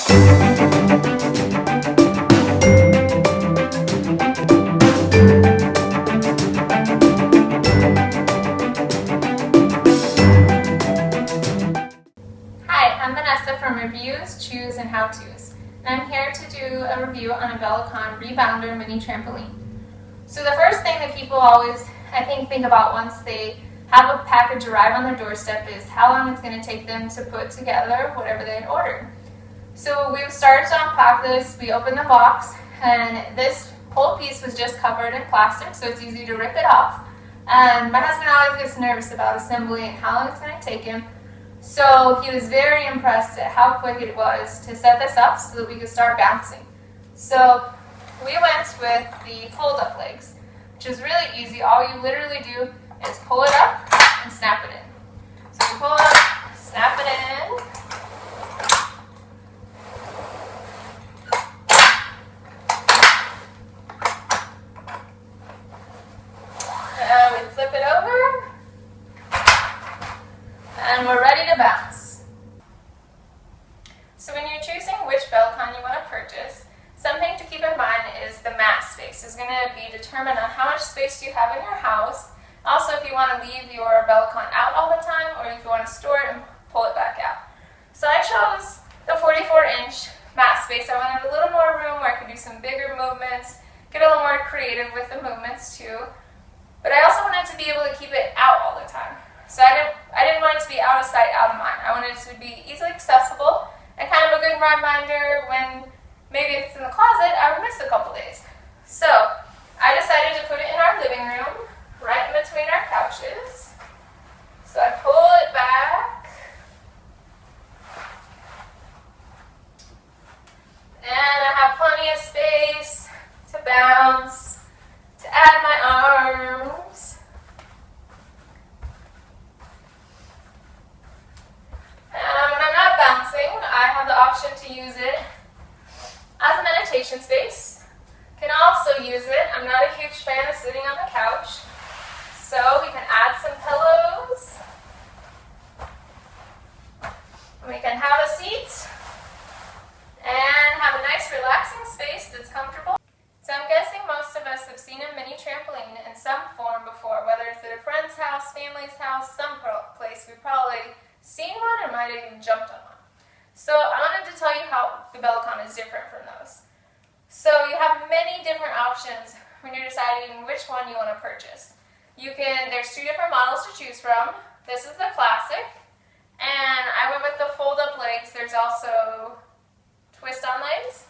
Hi, I'm Vanessa from Reviews, Choose, and How-Tos, and I'm here to do a review on a Bellicon rebounder mini trampoline. So the first thing that people always, I think about once they have a package arrive on their doorstep is how long it's going to take them to put together whatever they had ordered. So we started to unpack this, we opened the box, and this whole piece was just covered in plastic, so it's easy to rip it off. And my husband always gets nervous about assembly and how long it's going to take him. So he was very impressed at how quick it was to set this up so that we could start bouncing. So we went with the fold-up legs, which is really easy. All you literally do is pull it up and snap it in. So you pull it up, snap it in. And we flip it over. And we're ready to bounce. So when you're choosing which Bellicon you want to purchase, something to keep in mind is the mat space is going to be determined on how much space you have in your house. Also, if you want to leave your Bellicon out all the time, or if you want to store it and pull it back out. So I chose the 44-inch mat space. I wanted a little more room where I could do some bigger movements, get a little more creative with the movements too. But I also wanted to be able to keep it out all the time. So I didn't want it to be out of sight, out of mind. I wanted it to be easily accessible and kind of a good reminder when maybe if it's in the closet, I would miss a couple days. So I decided to put it in our living room, right in between our couches. So I pull it back. And I have plenty of space to bounce, to add my arms. And when I'm not bouncing, I have the option to use it as a meditation space. Can also use it, I'm not a huge fan of sitting on the couch, so we can add some pillows. We can have a seat and have a nice relaxing space that's comfortable. So I'm guessing most of us have seen a mini trampoline in some form before, whether it's at a friend's house, family's house, some place we've probably seen one or might have even jumped on one. So I wanted to tell you how the Bellicon is different from those. So you have many different options when you're deciding which one you want to purchase. There's two different models to choose from. This is the classic, and I went with the fold-up legs. There's also twist-on legs.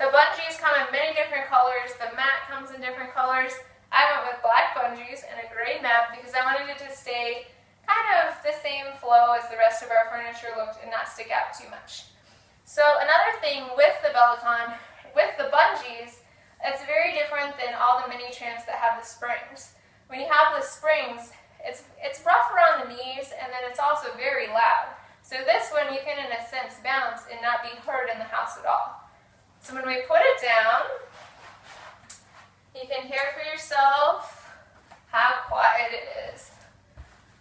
The bungees come in many different colors. The mat comes in different colors. I went with black bungees and a gray mat because I wanted it to stay kind of the same flow as the rest of our furniture looked and not stick out too much. So another thing with the Bellicon, with the bungees, it's very different than all the mini trams that have the springs. When you have the springs, it's rough around the knees, and then it's also very loud. So this one you can, in a sense, bounce and not be heard in the house at all. So when we put it down, you can hear for yourself how quiet it is.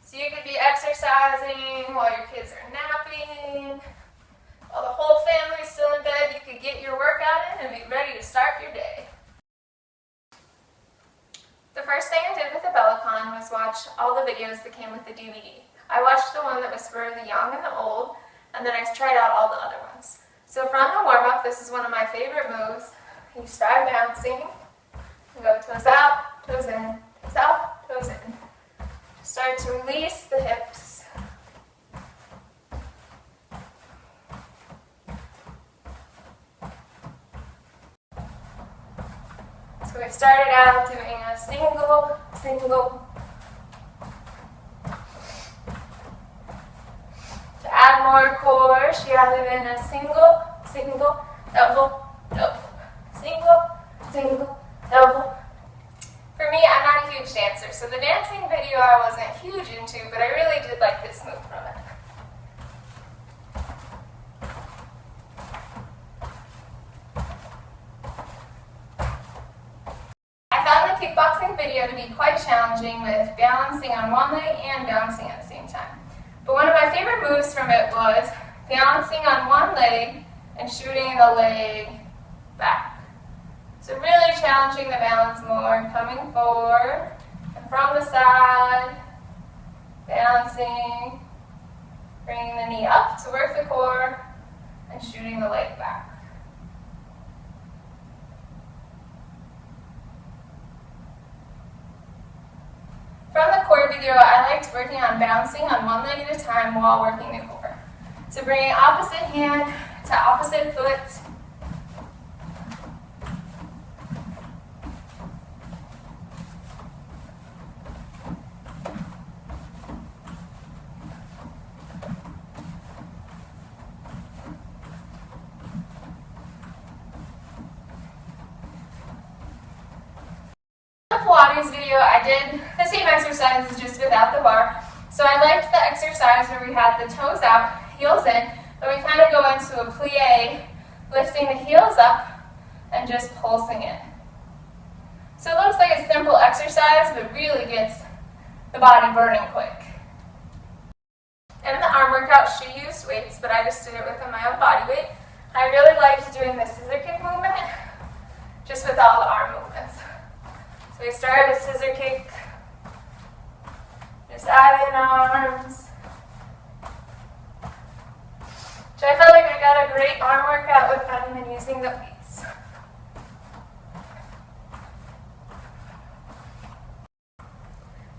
So you could be exercising while your kids are napping, while the whole family's still in bed. You could get your workout in and be ready to start your day. The first thing I did with the Bellicon was watch all the videos that came with the DVD. I watched the one that was for the young and the old, and then I tried out all the other ones. So from the warm-up, this is one of my favorite moves. You start bouncing, you go toes out, toes in, toes out, toes in. Start to release the hips. So we started out doing a single. To add more core, she added in a single, double, single, double. For me, I'm not a huge dancer, so the dancing video I wasn't huge into, but I really did like this move from it. I found the kickboxing video to be quite challenging with balancing on one leg and balancing at the same time. But one of my favorite moves from it was balancing on one leg and and shooting the leg back. So really challenging the balance more, coming forward and from the side, balancing, bringing the knee up to work the core and shooting the leg back. From the core video, I liked working on balancing on one leg at a time while working the core. So bringing opposite hand to opposite foot. Pilates video, I did the same exercises just without the bar. So I liked the exercise where we had the toes out, heels in, but we kind of go into a plie, lifting the heels up and just pulsing it. So it looks like a simple exercise, but really gets the body burning quick. In the arm workout, she used weights, but I just did it with my own body weight. I really liked doing the scissor kick movement, just with all the arm movements. So we start with scissor kick, just add in arms. So I felt like I got a great arm workout without even using the weights.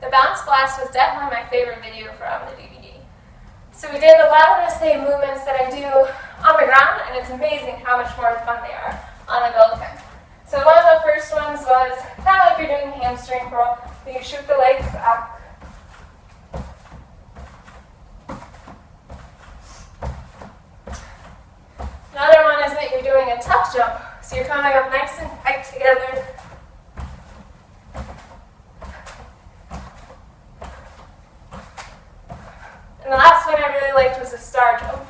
The bounce blast was definitely my favorite video from the DVD. So we did a lot of the same movements that I do on the ground, and it's amazing how much more fun they are on the Bellicon. So one of the first ones was kind of like you're doing hamstring curl. So you shoot the legs back. Another one is that you're doing a tuck jump. So you're coming up nice and tight together. And the last one I really liked was a star jump.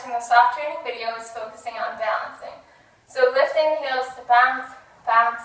From the soft training video is focusing on balancing. So lifting the heels to bounce, bounce,